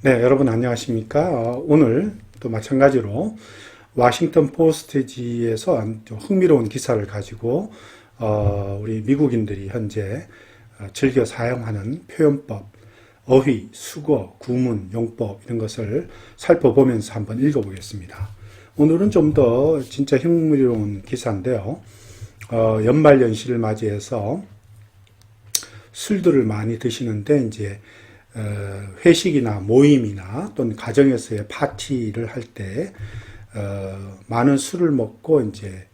네, 여러분 안녕하십니까? 오늘 또 마찬가지로 워싱턴 포스트지에서 좀 흥미로운 기사를 가지고 우리 미국인들이 현재 즐겨 사용하는 표현법, 어휘, 수거, 구문, 용법 이런 것을 살펴보면서 한번 읽어보겠습니다. 오늘은 좀 더 진짜 흥미로운 기사인데요. 연말연시를 맞이해서 술들을 많이 드시는데 이제 회식이나 모임이나 또는 가정에서의 파티를 할 때 많은 술을 먹고 이제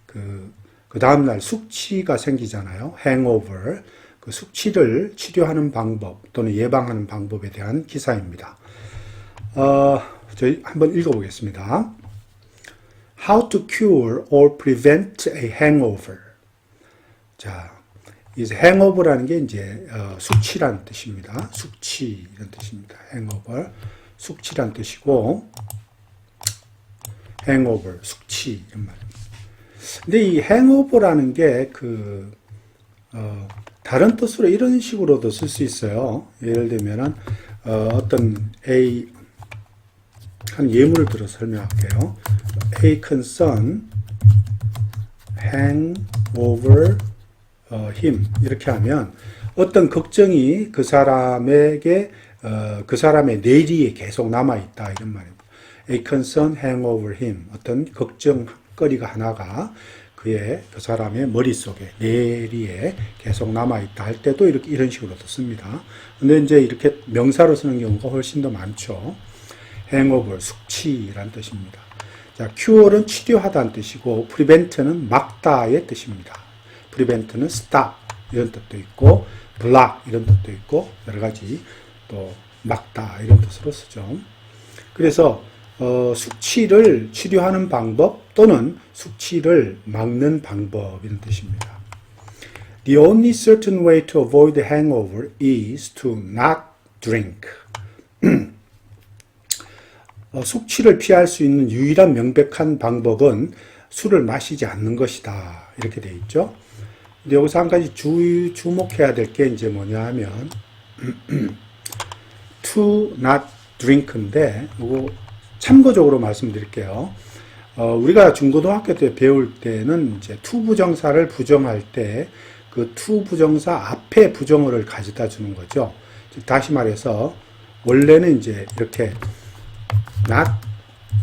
그 다음날 숙취가 생기잖아요. hangover. 그 숙취를 치료하는 방법 또는 예방하는 방법에 대한 기사입니다. 저희 한번 읽어보겠습니다. How to cure or prevent a hangover. 자, 이 hangover라는 게 이제 숙취란 뜻입니다. 숙취 이런 뜻입니다. hangover 숙취란 뜻이고 hangover 숙취 이런 말입니다. 근데 이 hangover라는 게 다른 뜻으로 이런 식으로도 쓸 수 있어요. 예를 들면은 어떤 한 예문을 들어 설명할게요. A concern hangover him 이렇게 하면 어떤 걱정이 그 사람에게 그 사람의 뇌리에 계속 남아 있다 이런 말입니다. A concern hang over him 어떤 걱정거리가 하나가 그 사람의 머릿속에 뇌리에 계속 남아 있다 할 때도 이런 식으로도 씁니다. 근데 이제 이렇게 명사로 쓰는 경우가 훨씬 더 많죠. hangover 숙취란 뜻입니다. 자, cure는 치료하다는 뜻이고 prevent는 막다의 뜻입니다. prevent는 stop 이런 뜻도 있고 block 이런 뜻도 있고 여러 가지 또 막다 이런 뜻으로 쓰죠. 그래서 숙취를 치료하는 방법 또는 숙취를 막는 방법 이런 뜻입니다. The only certain way to avoid hangover is to not drink. 숙취를 피할 수 있는 유일한 명백한 방법은 술을 마시지 않는 것이다. 이렇게 되어 있죠. 근데 여기서 한 가지 주목해야 될 게 이제 뭐냐 하면 to not drink인데 이거 참고적으로 말씀드릴게요. 우리가 중고등학교 때 배울 때는 이제 to 부정사를 부정할 때 그 to 부정사 앞에 부정어를 가져다 주는 거죠. 즉 다시 말해서 원래는 이제 이렇게 not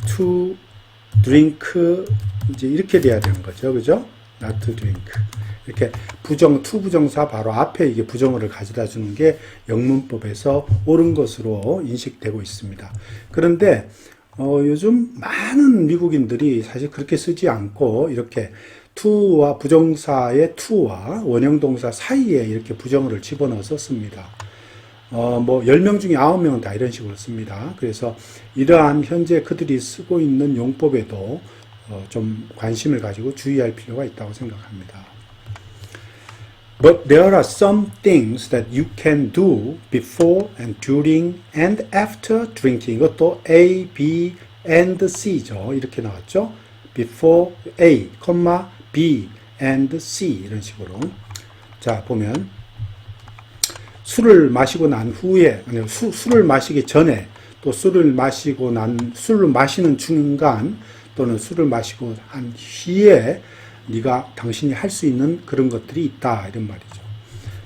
to drink 이제 이렇게 돼야 되는 거죠. 그죠? not to drink. 이렇게 to 부정사 바로 앞에 이게 부정어를 가져다 주는 게 영문법에서 옳은 것으로 인식되고 있습니다. 그런데 요즘 많은 미국인들이 사실 그렇게 쓰지 않고 이렇게 to와 부정사의 to와 원형동사 사이에 이렇게 부정어를 집어넣어서 씁니다. 10명 중에 9명은 다 이런 식으로 씁니다. 그래서 이러한 현재 그들이 쓰고 있는 용법에도 좀 관심을 가지고 주의할 필요가 있다고 생각합니다. But there are some things that you can do before and during and after drinking. 이것도 A, B, and C죠. 이렇게 나왔죠. Before A, B, and C 이런 식으로. 자, 보면 술을 마시고 난 후에, 아니, 술을 마시기 전에, 또 술을 마시는 중간, 또는 술을 마시고 한 후에 당신이 할 수 있는 그런 것들이 있다 이런 말이죠.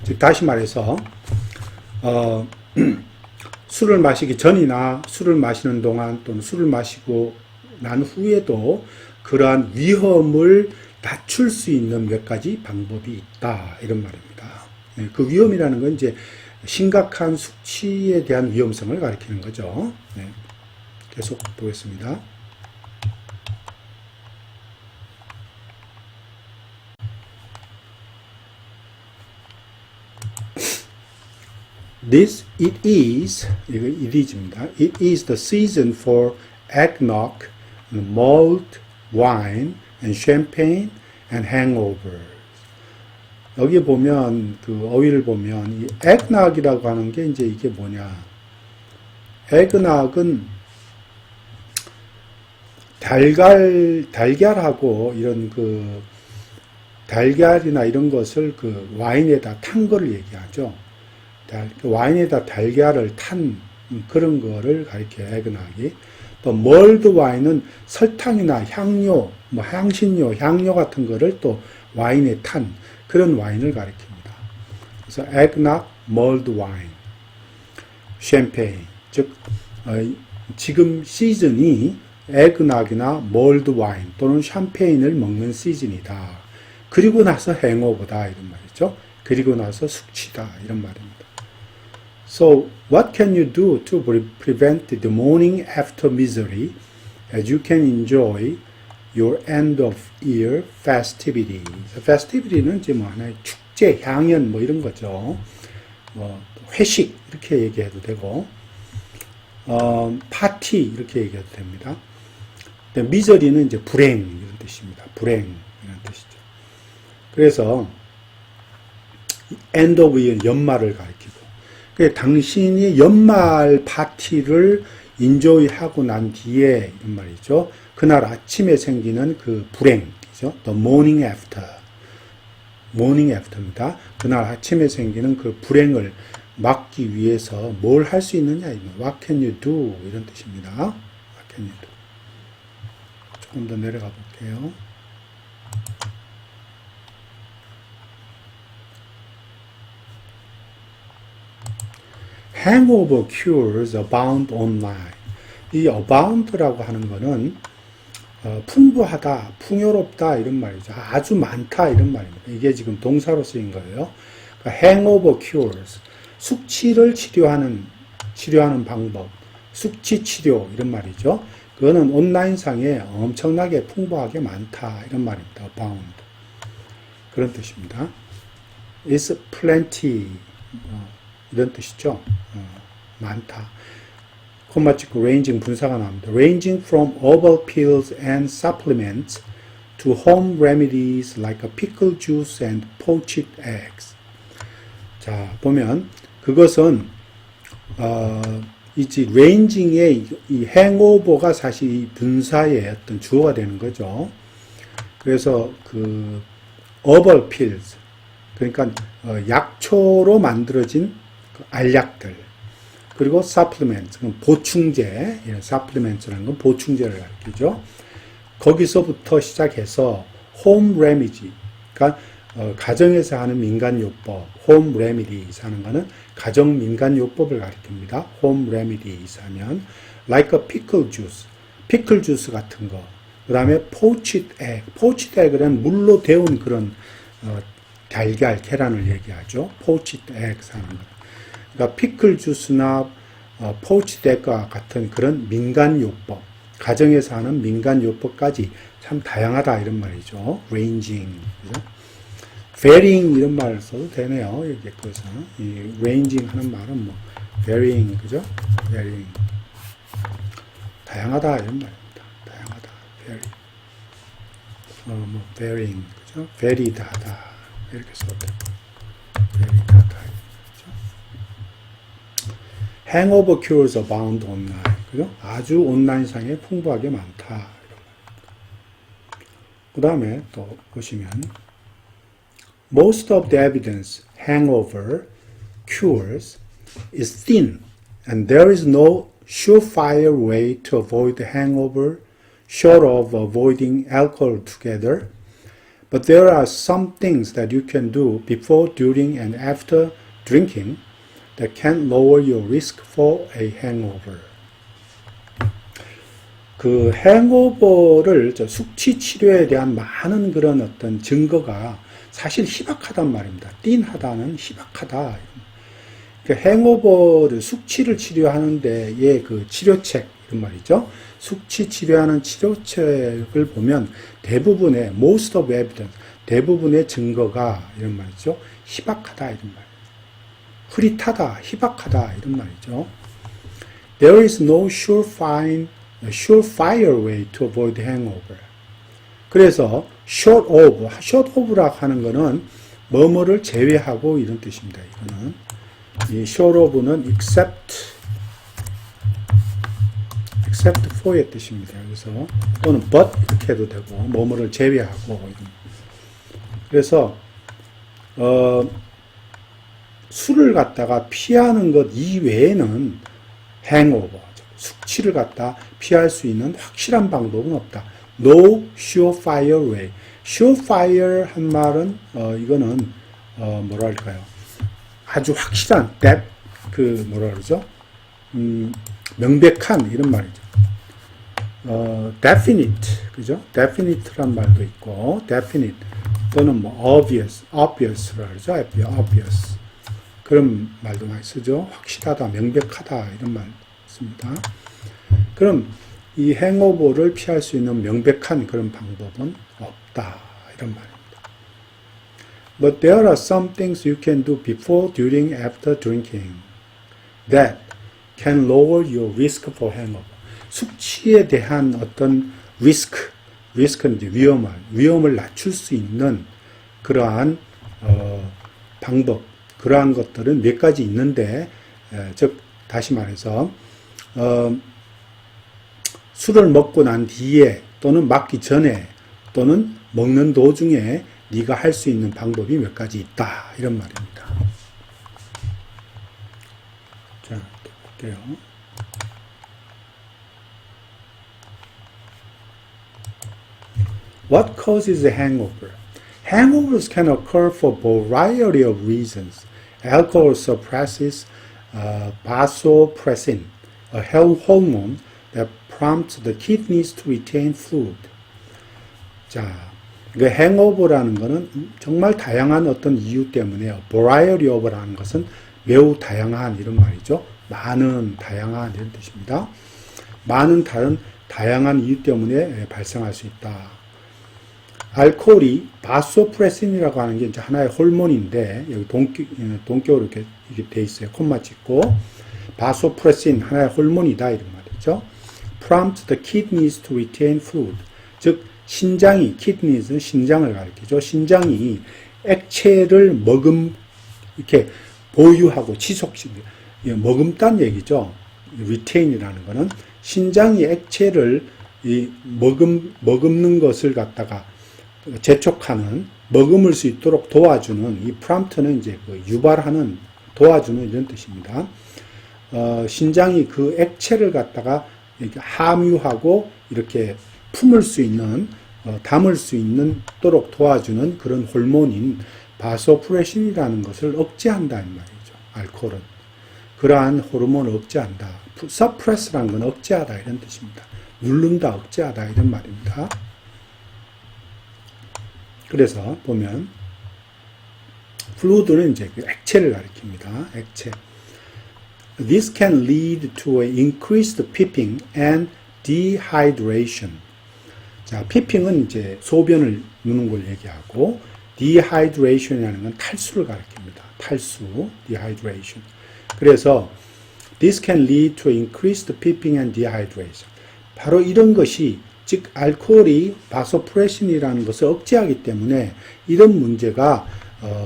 즉 다시 말해서 술을 마시기 전이나 술을 마시는 동안 또는 술을 마시고 난 후에도 그러한 위험을 낮출 수 있는 몇 가지 방법이 있다 이런 말입니다. 그 위험이라는 건 이제 심각한 숙취에 대한 위험성을 가리키는 거죠. 계속 보겠습니다. It is입니다. It is the season for eggnog, mulled wine, and champagne, and hangovers. 여기 보면 그 어휘를 보면 이 eggnog이라고 하는 게 이제 이게 뭐냐? eggnog은 달걀하고 이런 그 달걀이나 이런 것을 그 와인에다 탄 거를 얘기하죠. 와인에다 달걀을 탄 그런 거를 가리켜요. 에그낙이. 또 멀드 와인은 설탕이나 향료, 뭐 향신료, 향료 같은 거를 또 와인에 탄 그런 와인을 가리킵니다. 그래서 에그낙, 멀드 와인, 샴페인, 즉 지금 시즌이 에그낙이나 멀드 와인 또는 샴페인을 먹는 시즌이다. 그리고 나서 행오버다 이런 말이죠. 그리고 나서 숙취다 이런 말입니다. So, what can you do to prevent the morning after misery as you can enjoy your end of year festivity? festivity는 이제 뭐 하나의 축제, 향연 뭐 이런 거죠. 뭐 회식 이렇게 얘기해도 되고, 파티 이렇게 얘기해도 됩니다. 미저리는 이제 불행 이런 뜻입니다. 불행 이런 뜻이죠. 그래서 end of year 연말을 가리키고. 당신이 연말 파티를 인조이하고 난 뒤에 이런 말이죠. 그날 아침에 생기는 그 불행이죠. The morning after. morning after입니다. 그날 아침에 생기는 그 불행을 막기 위해서 뭘 할 수 있느냐. What can you do? 이런 뜻입니다. What can you do? 조금 더 내려가 볼게요. hangover cures abound online. 이 abound라고 하는 거는 풍부하다, 풍요롭다 이런 말이죠. 아주 많다 이런 말입니다. 이게 지금 동사로 쓰인 거예요. 그러니까 hangover cures, 숙취를 치료하는 방법, 숙취 치료 이런 말이죠. 그거는 온라인상에 엄청나게 풍부하게 많다 이런 말입니다. abound. 그런 뜻입니다. is plenty. 이런 뜻이죠. 많다. 콤마 찍고 ranging 분사가 나옵니다. ranging from herbal pills and supplements to home remedies like a pickle juice and poached eggs. 자, 보면 그것은 이제 ranging의 이 hangover가 사실 이 분사의 어떤 주어가 되는 거죠. 그래서 그 herbal pills 그러니까 약초로 만들어진 알약들 그리고 supplements, 보충제, supplements라는 건 보충제를 가리키죠. 거기서부터 시작해서 home remedy, 그러니까 가정에서 하는 민간요법, home remedies 하는 거는 가정 민간요법을 가리킵니다. home remedies 하면 like a pickle juice, 피클 주스 같은 거, 그 다음에 poached egg는 물로 데운 그런 달걀, 계란을 얘기하죠. poached eggs 하는 거. 그러니까 피클 주스나 포우치드 에그와 같은 그런 민간요법, 가정에서 하는 민간요법까지 참 다양하다 이런 말이죠. ranging, 그죠? varying 이런 말을 써도 되네요. 여기에 그래서 이 ranging 하는 말은 뭐 varying, 그죠? varying, 다양하다 이런 말입니다. 다양하다, vary, 뭐 varying, 그죠? varied하다 이렇게 써도 되고, varied하다. hangover cures abound online. 그죠? 아주 온라인상에 풍부하게 많다. 그 다음에 또 보시면 most of the evidence hangover cures is thin and there is no surefire way to avoid the hangover short of avoiding alcohol altogether. But there are some things that you can do before, during, and after drinking that can lower your risk for a hangover. 그 hangover를 숙취 치료에 대한 많은 그런 어떤 증거가 사실 희박하단 말입니다. 띵하다는 희박하다. 그러니까 hangover를 숙취를 치료하는 데의 그 치료책 이런 말이죠. 숙취 치료하는 치료책을 보면 대부분의 most of evidence, 대부분의 증거가 이런 말이죠. 희박하다 이런 말. 흐릿하다, 희박하다 이런 말이죠. There is no surefire way to avoid hangover. 그래서 short of라고 하는 거는 뭐뭐를 제외하고 이런 뜻입니다. 이거는 이 short of는 except for의 뜻입니다. 그래서 또는 but 이렇게 해도 되고 뭐뭐를 제외하고 이런. 그래서 술을 갖다가 피하는 것 이외에는 hangover, 숙취를 갖다 피할 수 있는 확실한 방법은 없다. No surefire way. surefire 한 말은 이거는 뭐랄까요? 아주 확실한 뭐라 그러죠? 명백한 이런 말이죠. definite, 그죠? definite란 말도 있고, definite 또는 뭐 obvious라 그러죠. obvious 그런 말도 많이 쓰죠. 확실하다, 명백하다 이런 말 씁니다. 그럼 이 행오버를 피할 수 있는 명백한 그런 방법은 없다 이런 말입니다. But there are some things you can do before, during, after drinking that can lower your risk for hangover. 숙취에 대한 어떤 리스크는 이제 위험을 낮출 수 있는 그러한 방법, 그러한 것들은 몇 가지 있는데, 즉 다시 말해서 술을 먹고 난 뒤에 또는 먹기 전에 또는 먹는 도중에 네가 할 수 있는 방법이 몇 가지 있다 이런 말입니다. 자, 또 볼게요. What causes a hangover? Hangovers can occur for a variety of reasons. Alcohol suppresses vasopressin, a hormone that prompts the kidneys to retain fluid. 자, 그 hangover라는 것은 정말 다양한 어떤 이유 때문에 variety of라는 것은 매우 다양한 이런 말이죠. 많은, 다양한 이런 뜻입니다. 많은 다양한 이유 때문에 발생할 수 있다. 알코올이 바소프레신이라고 하는 게 이제 하나의 호르몬인데 여기 동격으로 이렇게 돼 있어요. 콤마 찍고 바소프레신 하나의 호르몬이다 이런 말이죠. Prompt the kidneys to retain fluid. 즉 신장이 kidneys는 신장을 가리키죠. 신장이 액체를 이렇게 보유하고 머금단 얘기죠. retain이라는 거는 신장이 액체를 머금는 것을 갖다가 재촉하는, 머금을 수 있도록 도와주는, 이 프롬프트는 이제 유발하는, 도와주는 이런 뜻입니다. 신장이 그 액체를 갖다가 이렇게 함유하고 이렇게 품을 수 있는, 담을 수 있도록 도와주는 그런 호르몬인 바소프레신이라는 것을 억제한다는 말이죠. 알코올은. 그러한 호르몬을 억제한다. suppress라는 건 억제하다 이런 뜻입니다. 누른다, 억제하다 이런 말입니다. 그래서 보면 fluid는 이제 그 액체를 가리킵니다. 액체. This can lead to an increased peeping and dehydration. 자, peeping은 이제 소변을 누는 걸 얘기하고 dehydration이라는 건 탈수를 가리킵니다. 탈수, dehydration. 그래서 this can lead to increased peeping and dehydration. 바로 이런 것이 즉 알코올이 바소프레신이라는 것을 억제하기 때문에 이런 문제가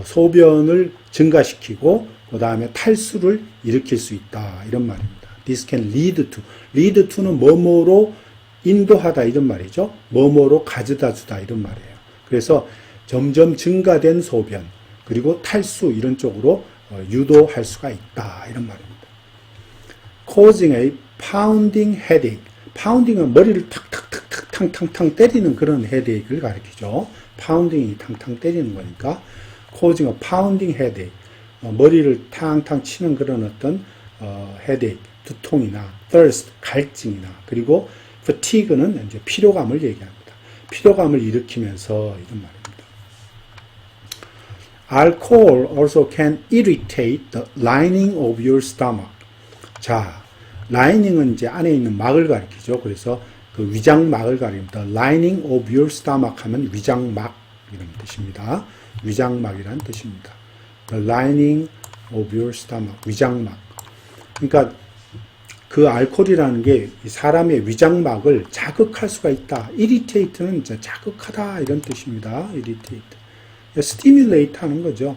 소변을 증가시키고 그 다음에 탈수를 일으킬 수 있다 이런 말입니다. This can lead to는 뭐뭐로 인도하다 이런 말이죠. 뭐뭐로 가져다 주다 이런 말이에요. 그래서 점점 증가된 소변 그리고 탈수 이런 쪽으로 유도할 수가 있다 이런 말입니다. Causing a pounding headache. 파운딩은 머리를 탁탁탁탁 탕탕탕 때리는 그런 헤데이크를 가리키죠. 파운딩이 탕탕 때리는 거니까 causing a pounding headache. 머리를 탕탕 치는 그런 어떤 헤데이크, 두통이나 thirst, 갈증이나 그리고 fatigue는 이제 피로감을 얘기합니다. 피로감을 일으키면서 이런 말입니다. Alcohol also can irritate the lining of your stomach. 자, 라이닝은 이제 안에 있는 막을 가리키죠. 그래서 그 위장막을 가리킵니다. lining of your stomach 하면 위장막 이런 뜻입니다. 위장막이라는 뜻입니다. The lining of your stomach, 위장막. 그러니까 그 알코올이라는 게 사람의 위장막을 자극할 수가 있다. irritate는 이제 자극하다 이런 뜻입니다. irritate. stimulate 하는 거죠.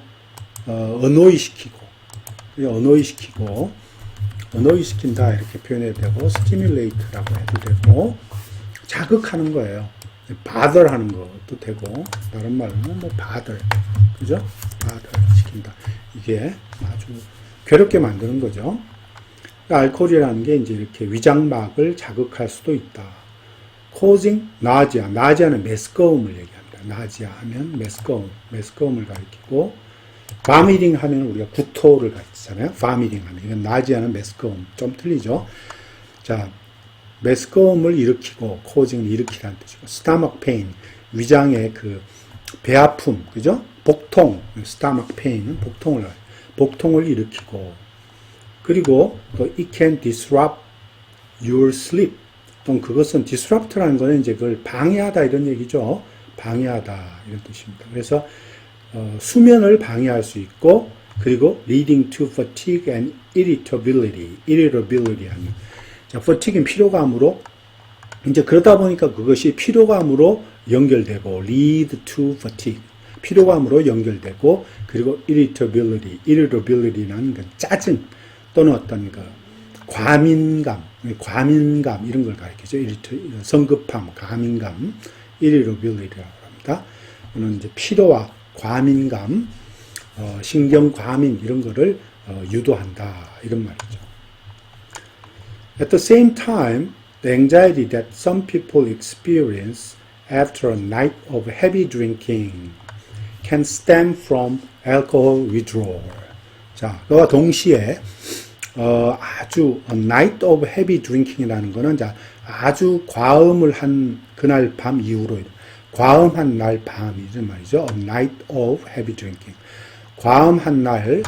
언어이시킨다 이렇게 표현해도 되고 stimulate라고 해도 되고 자극하는 거예요. bother 하는 것도 되고 다른 말로는 뭐 bother 그죠? bother 시킨다. 이게 아주 괴롭게 만드는 거죠. 알코올이라는 게 이제 이렇게 위장막을 자극할 수도 있다. causing nausea. nausea는 메스꺼움을 얘기합니다. nausea 하면 메스꺼움을 가리키고, vomiting 하면 우리가 구토를 가리키잖아요. vomiting 하면. 이건 nausea는 메스꺼움. 좀 틀리죠? 자, 메스꺼움을 일으키고, causing은 일으키라는 뜻이고, stomach pain. 위장의 그 배아픔, 그죠? 복통. stomach pain은 복통을 일으키고, 그리고 it can disrupt your sleep. 또 그것은 disrupt라는 거는 이제 그걸 방해하다 이런 얘기죠. 방해하다 이런 뜻입니다. 그래서 수면을 방해할 수 있고, 그리고 leading to fatigue and irritability 하는. 자, fatigue는 피로감으로, 이제 그러다 보니까 그것이 피로감으로 연결되고, lead to fatigue. 피로감으로 연결되고, 그리고 irritability는 그 짜증 또는 어떤 그 과민감 이런 걸 가리키죠. 성급함, 과민감, irritability라고 합니다. 이는 이제 피로와 과민감, 신경 과민 이런 거를 유도한다 이런 말이죠. At the same time, the anxiety that some people experience after a night of heavy drinking can stem from alcohol withdrawal. 자, 그와 동시에 아주 night of heavy drinking이라는 거는 아주 과음을 한 그날 밤 이후로 과음한 날 밤이란 말이죠. A night of heavy drinking. 과음한 날,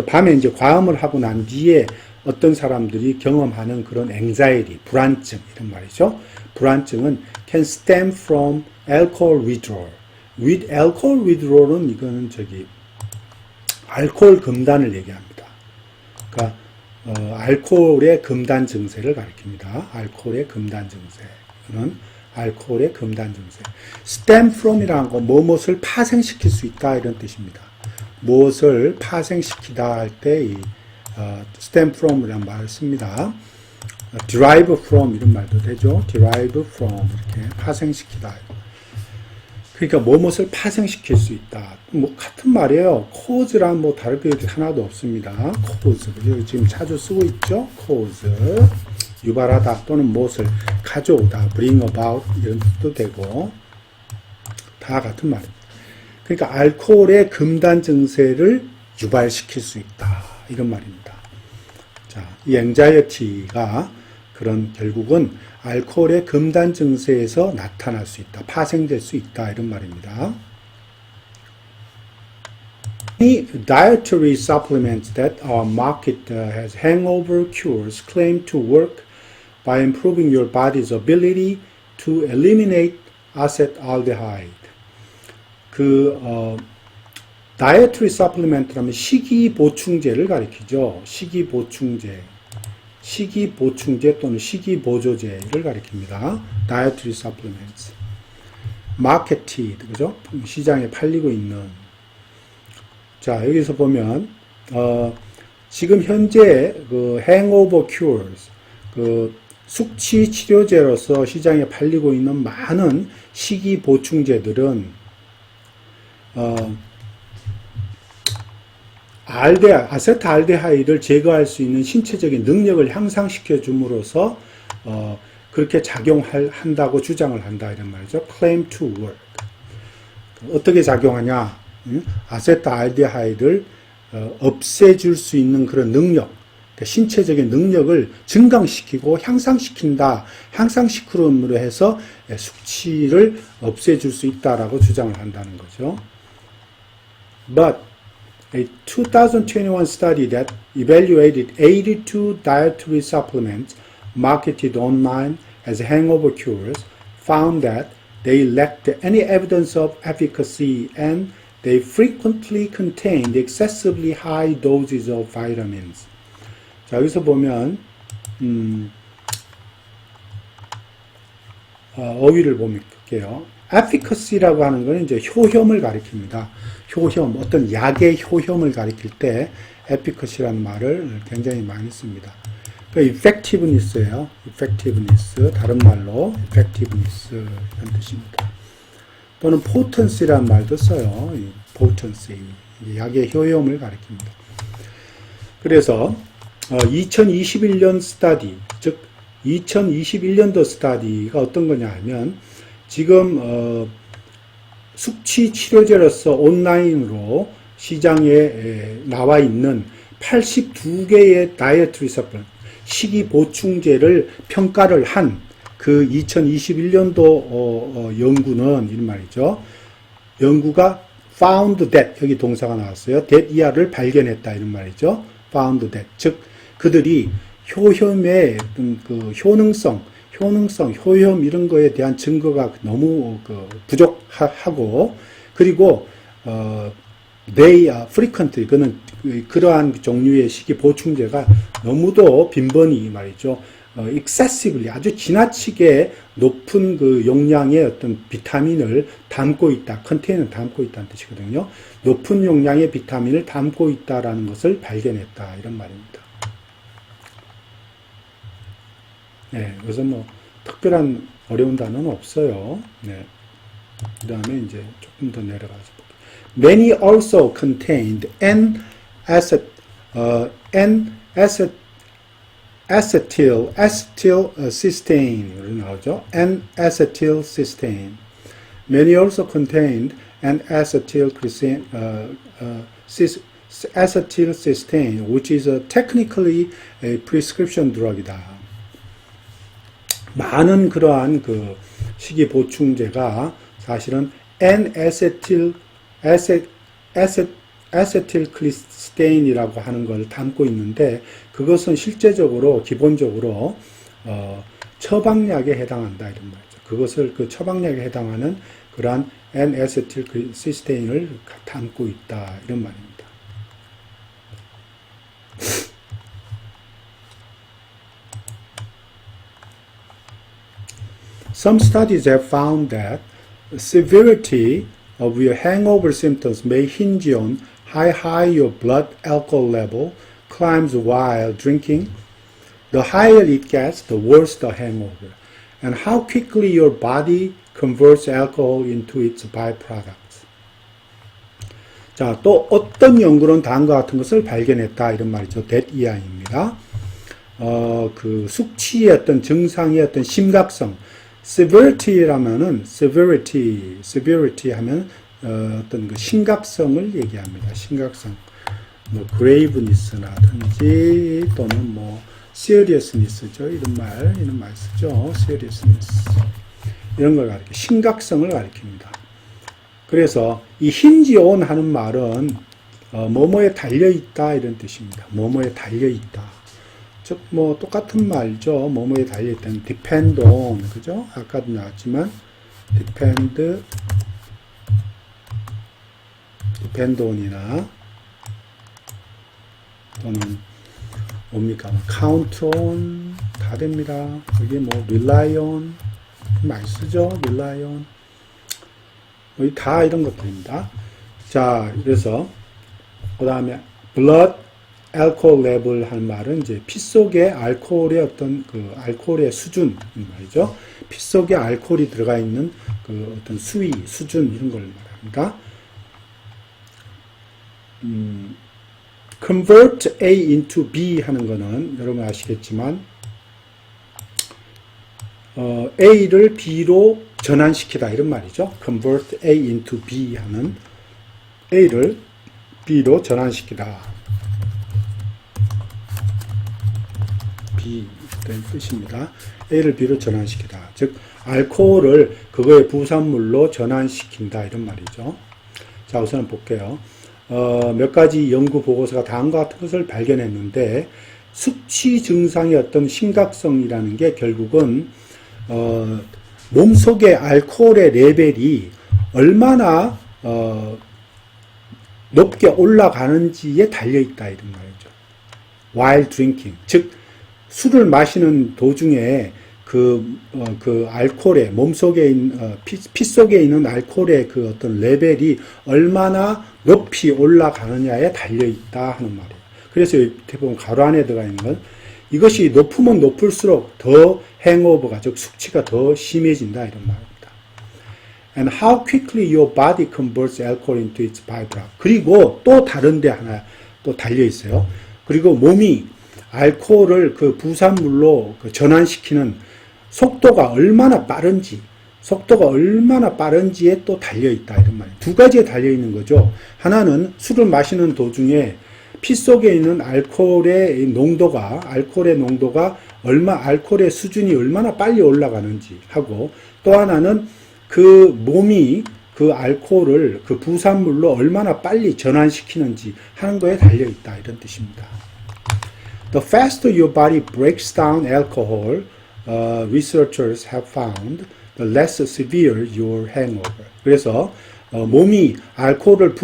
밤에 이제 과음을 하고 난 뒤에 어떤 사람들이 경험하는 그런 anxiety, 불안증 이런 말이죠. 불안증은 can stem from alcohol withdrawal. With alcohol withdrawal은 이거는 알코올 금단을 얘기합니다. 그러니까 알코올의 금단 증세를 가리킵니다. 알코올의 금단 증세는 알코올의 금단 증세. stem from이라는 건 무엇을 파생시킬 수 있다 이런 뜻입니다. 무엇을 파생시키다 할 때 이 stem from이라는 말을 씁니다. derive from 이런 말도 되죠. derive from 이렇게 파생시키다. 그러니까 무엇을 파생시킬 수 있다. 같은 말이에요. cause랑 다를 게 하나도 없습니다. cause. 지금 자주 쓰고 있죠. cause. 유발하다 또는 무엇을 가져오다. bring about 이런 뜻도 되고 다 같은 말입니다. 그러니까 알코올의 금단 증세를 유발시킬 수 있다. 이런 말입니다. 자, 이 anxiety가 그런 결국은 알코올의 금단 증세에서 나타날 수 있다. 파생될 수 있다. 이런 말입니다. Many dietary supplements that are marketed as hangover cures claim to work by improving your body's ability to eliminate acetaldehyde. dietary supplement라면 식이보충제를 가리키죠. 식이보충제 또는 식이보조제를 가리킵니다. dietary supplements. marketed, 그죠? 시장에 팔리고 있는. 자, 여기서 보면, 지금 현재 hangover cures, 숙취 치료제로서 시장에 팔리고 있는 많은 식이보충제들은, 아세트알데하이드를 제거할 수 있는 신체적인 능력을 향상시켜 줌으로써 그렇게 작용한다고 주장을 한다 이런 말이죠. claim to work. 어떻게 작용하냐? 아세트알데하이드를 없애줄 수 있는 그런 능력, 그러니까 신체적인 능력을 증강시키고 향상시킴으로 해서 숙취를 없애줄 수 있다라고 주장을 한다는 거죠. But a 2021 study that evaluated 82 dietary supplements marketed online as hangover cures found that they lacked any evidence of efficacy and they frequently contained excessively high doses of vitamins. 자, 여기서 보면 어휘를 볼게요. efficacy라고 하는 것은 이제 효험을 가리킵니다. 효험, 어떤 약의 효험을 가리킬 때 efficacy라는 말을 굉장히 많이 씁니다. effectiveness예요. effectiveness, 다른 말로 effectiveness 이런 뜻입니다. 또는 potency라는 말도 써요. potency, 약의 효험을 가리킵니다. 그래서 2021년 스터디, 즉 2021년도 스터디가 어떤 거냐 하면 지금 숙취 치료제로서 온라인으로 시장에 나와 있는 82개의 다이어트리 서플 식이 보충제를 평가를 한 그 2021년도 연구는 이런 말이죠. 연구가 found that, 여기 동사가 나왔어요. that 이하를 발견했다 이런 말이죠. found that, 즉 그들이 효험의 어떤 그 효능성, 효험 이런 거에 대한 증거가 너무 부족하고, 그리고 they are frequently, 그러한 종류의 식이 보충제가 너무도 빈번히 말이죠. excessively, 아주 지나치게 높은 그 용량의 어떤 비타민을 담고 있다, 컨테이너를 담고 있다는 뜻이거든요. 높은 용량의 비타민을 담고 있다라는 것을 발견했다 이런 말입니다. 네, 그래서 뭐 특별한 어려운 단어는 없어요. 네. 그 다음에 이제 조금 더 내려가서 볼게요. Many also contained acetylcysteine 나오죠. N-acetylcysteine. Many also contained acetylcysteine, which is technically a prescription drug이다. 많은 그러한 그 식이 보충제가 사실은 N-acetylcysteine이라고 하는 걸 담고 있는데, 그것은 실제적으로 기본적으로 처방약에 해당한다 이런 말이죠. 그것을 그 처방약에 해당하는 그러한 N-acetylcysteine을 담고 있다 이런 말입니다. Some studies have found that the severity of your hangover symptoms may hinge on how high your blood alcohol level climbs while drinking. The higher it gets, the worse the hangover, and how quickly your body converts alcohol into its byproducts. 자, 또 어떤 연구는 다음과 같은 것을 발견했다 이런 말이죠. that 이하입니다. 그 숙취의 어떤 증상의 어떤 심각성, severity라면은 severity 하면 어떤 그 심각성을 얘기합니다. 심각성, 뭐 graveness라든지 또는 뭐 seriousness죠. 이런 말 쓰죠. seriousness 이런 걸 가리켜, 심각성을 가리킵니다. 그래서 이 hinge on 하는 말은 뭐뭐에 달려 있다 이런 뜻입니다. 뭐뭐에 달려 있다. 즉, 뭐, 똑같은 말죠. 뭐뭐에 달려있다는 depend on, 그죠? 아까도 나왔지만, depend on이나, 또는, 뭡니까? count on, 다 됩니다. 여기 뭐, rely on, 많이 쓰죠? rely on. 여기 다 이런 것들입니다. 자, 그래서, 그 다음에, blood, 알코올 레벨 할 말은 이제 피 속에 알코올의 어떤 그 알코올의 수준 말이죠. 피 속에 알코올이 들어가 있는 그 어떤 수위, 수준 이런 걸 말합니다. convert A into B 하는 거는 여러분 아시겠지만 A를 B로 전환시키다 이런 말이죠. convert A into B 하는 A를 B로 전환시키다. 된 뜻입니다. A를 B로 전환시키다. 즉 알코올을 그거의 부산물로 전환시킨다 이런 말이죠. 자, 우선 볼게요. 몇 가지 연구 보고서가 다음과 같은 것을 발견했는데, 숙취 증상의 어떤 심각성이라는 게 결국은 몸속의 알코올의 레벨이 얼마나 높게 올라가는지에 달려있다 이런 말이죠. while drinking, 즉 술을 마시는 도중에 그 알코올의 몸속에 있는 피 속에 있는 알코올의 그 어떤 레벨이 얼마나 높이 올라가느냐에 달려 있다 하는 말이에요. 그래서 밑에 보면 가로 안에 들어가 있는 건 이것이 높으면 높을수록 더 행오버가 즉 숙취가 더 심해진다 이런 말입니다. And how quickly your body converts alcohol into its byproduct. 그리고 또 다른 데 하나 또 달려 있어요. 그리고 몸이 알코올을 그 부산물로 그 전환시키는 속도가 얼마나 빠른지에 또 달려있다, 이런 말이에요. 두 가지에 달려있는 거죠. 하나는 술을 마시는 도중에 피 속에 있는 알코올의 농도가 알코올의 수준이 얼마나 빨리 올라가는지 하고, 또 하나는 그 몸이 그 알코올을 그 부산물로 얼마나 빨리 전환시키는지 하는 거에 달려있다, 이런 뜻입니다. The faster your body breaks down alcohol, researchers have found, the less severe your hangover. 그래서 몸이 알코올을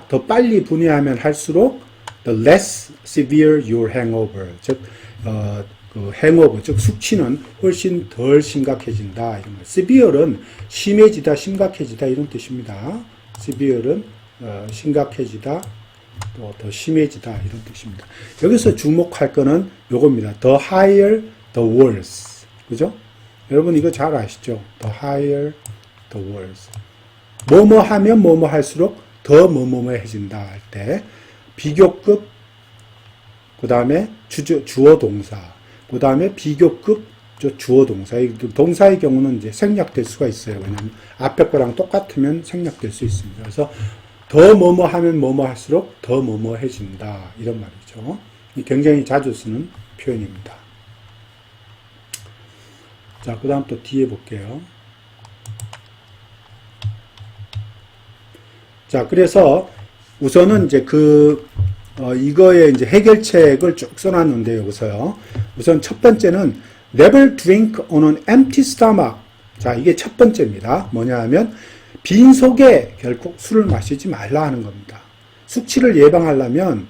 더 빨리 분해하면 할수록 the less severe your hangover. 즉, 그 hangover, 즉 숙취는 훨씬 덜 심각해진다. 이런 말. severe는 심해지다, 심각해지다 이런 뜻입니다. severe는 심각해지다, 또 더 심해지다 이런 뜻입니다. 여기서 주목할 거는 요겁니다. The higher, the worse. 그죠? 여러분 이거 잘 아시죠? The higher, the worse. 뭐뭐 하면 뭐뭐 할수록 더 뭐뭐해진다 할 때 비교급, 그 다음에 주어 동사, 그 다음에 비교급 주어 동사. 동사의 경우는 이제 생략될 수가 있어요. 왜냐하면 앞에 거랑 똑같으면 생략될 수 있습니다. 그래서 더 뭐뭐 하면 뭐뭐 할수록 더 뭐뭐해진다, 이런 말이죠. 굉장히 자주 쓰는 표현입니다. 자, 그 다음 또 뒤에 볼게요. 자, 그래서 우선은 이제 이거의 이제 해결책을 쭉 써놨는데, 여기서요. 우선 첫 번째는 never drink on an empty stomach. 자, 이게 첫 번째입니다. 뭐냐 하면, 빈속에 결코 술을 마시지 말라 하는 겁니다. 숙취를 예방하려면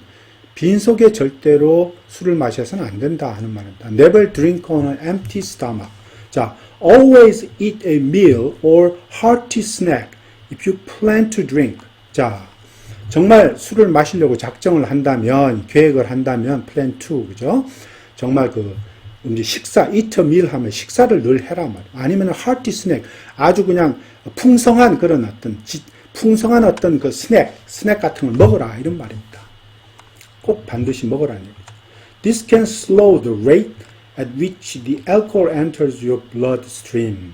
빈속에 절대로 술을 마셔서는 안 된다 하는 말입니다. Never drink on an empty stomach. 자, always eat a meal or hearty snack if you plan to drink. 자, 정말 술을 마시려고 작정을 한다면, 계획을 한다면, plan to, 그죠? 정말 식사, eat a meal 하면 식사를 늘 해라 말이에요. 아니면 hearty snack, 아주 그냥 풍성한 어떤 그 스낵 같은 걸 먹어라, 이런 말입니다. 꼭 반드시 먹으라는 얘기죠. This can slow the rate at which the alcohol enters your bloodstream.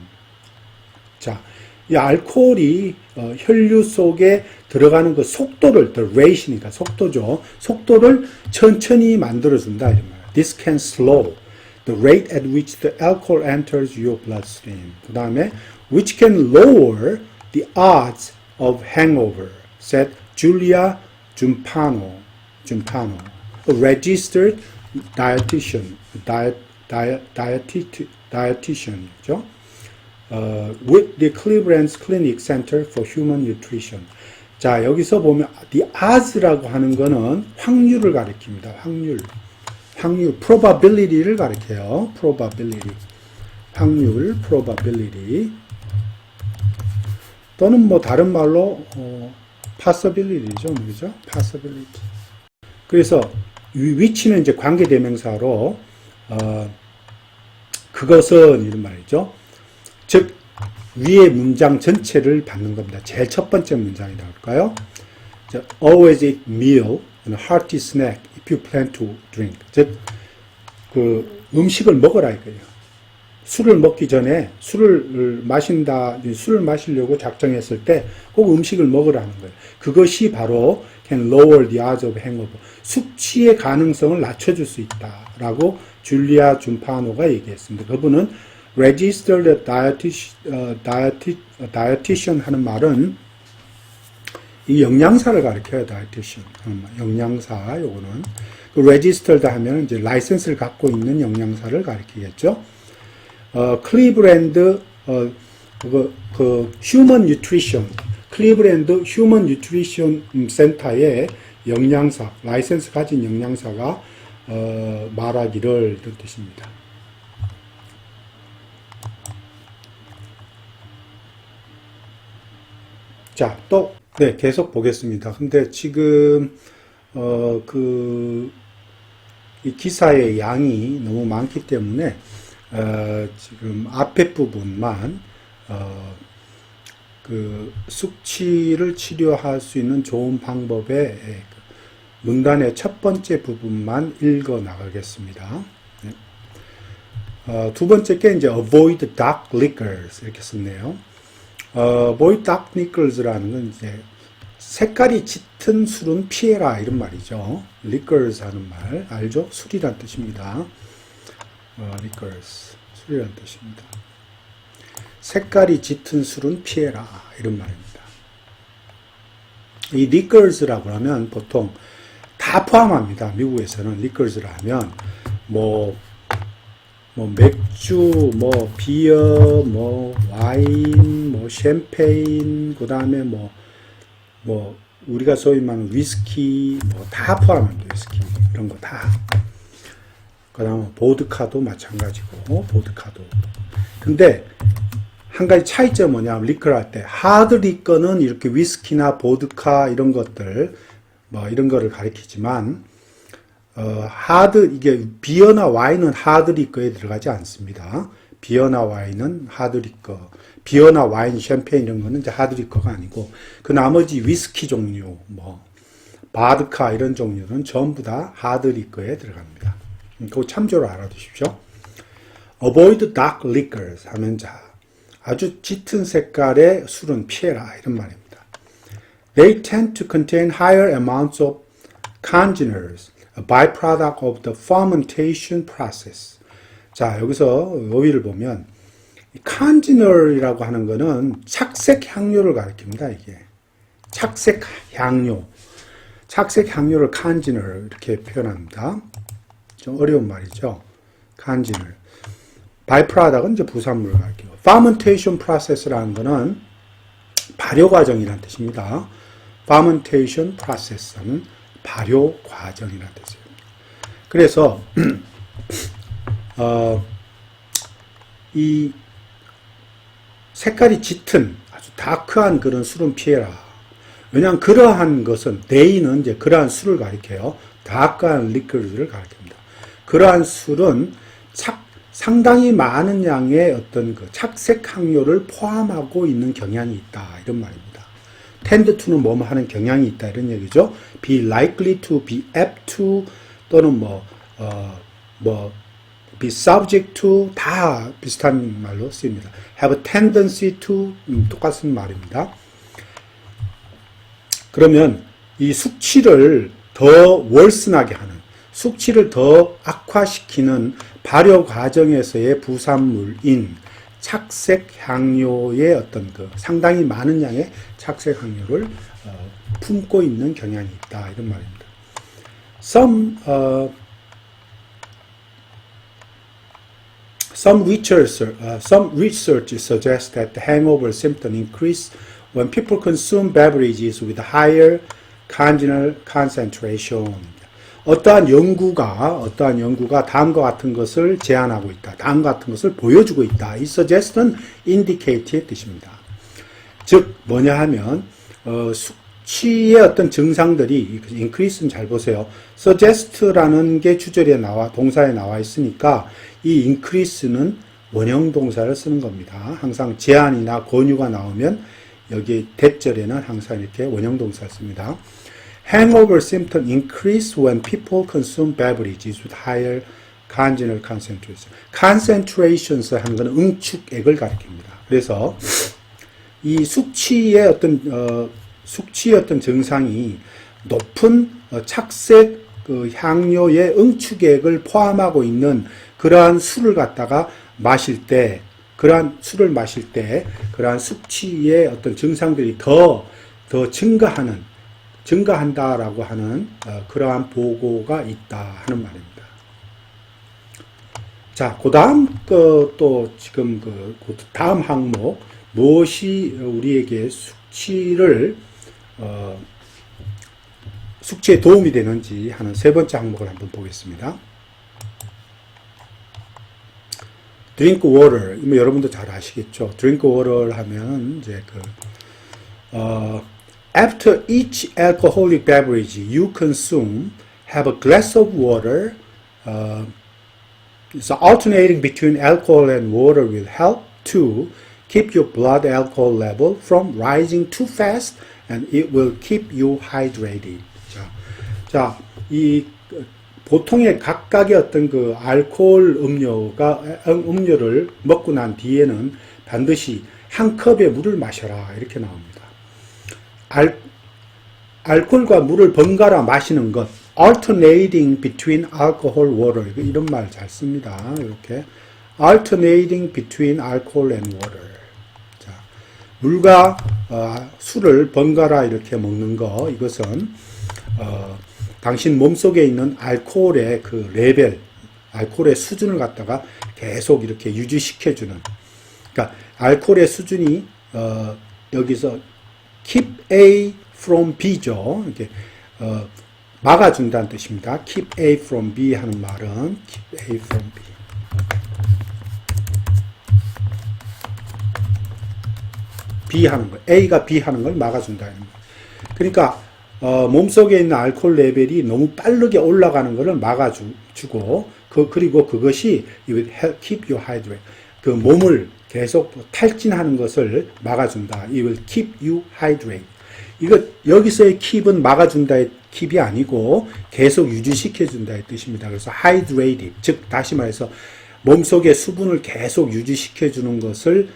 자, 이 알코올이 혈류 속에 들어가는 그 속도를, the rate이니까 속도죠. 속도를 천천히 만들어준다, 이런 말이에요. This can slow the rate at which the alcohol enters your bloodstream. 그 다음에 which can lower the odds of hangover, said Julia Giumpano, a registered dietitian이죠. With the Cleveland Clinic Center for Human Nutrition. 자, 여기서 보면 the odds라고 하는 거는 확률을 가리킵니다. 확률, probability를 가리켜요. probability. 또는 뭐 다른 말로 possibility죠, 뭐죠? possibility. 그래서 which는 이제 관계대명사로 그것은 이런 말이죠. 즉 위의 문장 전체를 받는 겁니다. 제일 첫 번째 문장이라고 할까요? Always eat meal and hearty snack if you plan to drink. 즉 그 음식을 먹어라 이거예요. 술을 먹기 전에 술을 마시려고 작정했을 때 꼭 음식을 먹으라는 거예요. 그것이 바로 can lower the odds of hangover. 숙취의 가능성을 낮춰줄 수 있다라고 줄리아 줌파노가 얘기했습니다. 그분은 registered dietitian 하는 말은 이 영양사를 가리켜요. dietitian. 영양사 요거는 그 registered 하면 이제 라이센스를 갖고 있는 영양사를 가리키겠죠. 클리브랜드 휴먼 뉴트리션, 클리브랜드 휴먼 뉴트리션 센터의 영양사, 라이센스 가진 영양사가 말하기를, 이런 뜻입니다. 자, 또 네, 계속 보겠습니다. 근데 지금 이 기사의 양이 너무 많기 때문에 지금 앞에 부분만 그 숙취를 치료할 수 있는 좋은 방법의 문단의 첫 번째 부분만 읽어 나가겠습니다. 두 번째 게 이제 avoid dark liquors 이렇게 썼네요. avoid dark liquors라는 건 이제 색깔이 짙은 술은 피해라 이런 말이죠. liquors 하는 말 알죠? 술이란 뜻입니다. liquors 술이란 뜻입니다. 색깔이 짙은 술은 피해라 이런 말입니다. 이 liquors라고 하면 보통 다 포함합니다. 미국에서는 liquors라 하면 뭐 맥주, 비어, 와인, 샴페인, 그 다음에 우리가 소위 말하는 위스키, 다 포함합니다. 위스키, 이런 거 다. 그 다음에 보드카도 마찬가지고, 보드카도. 근데, 한 가지 차이점은 뭐냐면, 리커를 할 때, 하드 리커는 이렇게 위스키나 보드카, 이런 것들, 이런 거를 가리키지만, 이게, 비어나 와인은 하드 리커에 들어가지 않습니다. 비어나 와인은 하드 리커. 비어나 와인, 샴페인 이런 거는 이제 하드 리커가 아니고, 그 나머지 위스키 종류, 바드카 이런 종류는 전부 다 하드 리커에 들어갑니다. 그거 참조로 알아두십시오. avoid dark liquors 하면 아주 짙은 색깔의 술은 피해라. 이런 말입니다. They tend to contain higher amounts of congeners. A byproduct of the fermentation process. 자, 여기서 어휘를 보면 congener이라고 하는 거는 착색 향료를 가리킵니다. 이게 착색 향료, 착색 향료를 congener 이렇게 표현합니다. 좀 어려운 말이죠. congener. byproduct은 이제 부산물을 가리키고, fermentation process라는 거는 발효 과정이라는 뜻입니다. fermentation process는 발효 과정이라는 뜻이에요. 그래서 이 색깔이 짙은 아주 다크한 그런 술은 피해라. 왜냐하면 그러한 것은 they는 이제 그러한 술을 가리켜요. 다크한 liquors를 가리킵니다. 그러한 술은 상당히 많은 양의 어떤 그 착색 향료를 포함하고 있는 경향이 있다. 이런 말입니다. tend to는 뭐뭐 하는 경향이 있다 이런 얘기죠. be likely to, be apt to 또는 be subject to 다 비슷한 말로 쓰입니다. have a tendency to 똑같은 말입니다. 그러면 이 숙취를 더 월슨하게 하는, 숙취를 더 악화시키는 발효 과정에서의 부산물인 착색 향료의 어떤 그 상당히 많은 양의 착색 향료를 품고 있는 경향이 있다 이런 말입니다. Some research suggests that the hangover symptom increase when people consume beverages with higher congener concentration. 어떠한 연구가 다음과 같은 것을 제안하고 있다. 다음과 같은 것을 보여주고 있다. 이 suggest는 indicate의 뜻입니다. 즉 뭐냐 하면 숙취의 어떤 증상들이 increase는 잘 보세요. suggest라는 게 주절에 동사에 나와 있으니까 이 increase는 원형 동사를 쓰는 겁니다. 항상 제안이나 권유가 나오면 여기 대절에는 항상 이렇게 원형 동사를 씁니다. Hangover symptoms increase when people consume beverages with higher congener concentration. concentrations 하는 것은 응축액을 가리킵니다. 그래서 이 숙취의 어떤 증상이 높은 착색 그 향료의 응축액을 포함하고 있는 그러한 술을 갖다가 마실 때, 그러한 숙취의 어떤 증상들이 더 증가한다라고 하는 그러한 보고가 있다 하는 말입니다. 자, 그 다음 또 지금 그 다음 항목 무엇이 우리에게 숙취에 도움이 되는지 하는 세 번째 항목을 한번 보겠습니다. drink water. 여러분도 잘 아시겠죠? drink water 하면 이제 after each alcoholic beverage you consume, have a glass of water. So alternating between alcohol and water will help to keep your blood alcohol level from rising too fast, and it will keep you hydrated. 자, 이 보통의 각각의 어떤 그 알코올 음료를 먹고 난 뒤에는 반드시 한 컵의 물을 마셔라 이렇게 나옵니다. 알코올과 물을 번갈아 마시는 것, alternating between alcohol, water 이런 말 잘 씁니다. 이렇게 alternating between alcohol and water. 자, 물과 술을 번갈아 이렇게 먹는 거, 이것은 당신 몸속에 있는 알코올의 그 레벨, 알코올의 수준을 갖다가 계속 이렇게 유지시켜주는. 그러니까 알코올의 수준이 여기서 keep A from B죠. 이렇게 막아준다는 뜻입니다. keep A from B 하는 말은 keep A from B. B 하는 거, A가 B 하는 걸 막아준다는 거. 그러니까 몸속에 있는 알코올 레벨이 너무 빠르게 올라가는 것을 막아주고, 그리고 그것이 keep you hydrated. 그 몸을 계속 탈진하는 것을 막아준다. It will keep you hydrated. 이거 여기서의 keep은 막아준다의 keep이 아니고 계속 유지시켜준다의 뜻입니다. 그래서 hydrated, 즉 다시 말해서 몸속의 수분을 계속 유지시켜주는 것을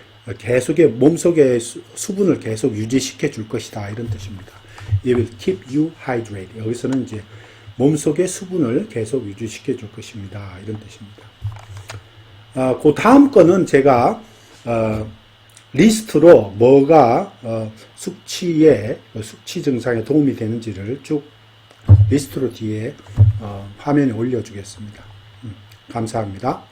몸속의 수분을 계속 유지시켜 줄 것이다. 이런 뜻입니다. It will keep you hydrated. 여기서는 이제 몸속의 수분을 계속 유지시켜 줄 것입니다. 이런 뜻입니다. 그 다음 거는 제가 리스트로 뭐가 숙취 증상에 도움이 되는지를 쭉 리스트로 뒤에 화면에 올려주겠습니다. 감사합니다.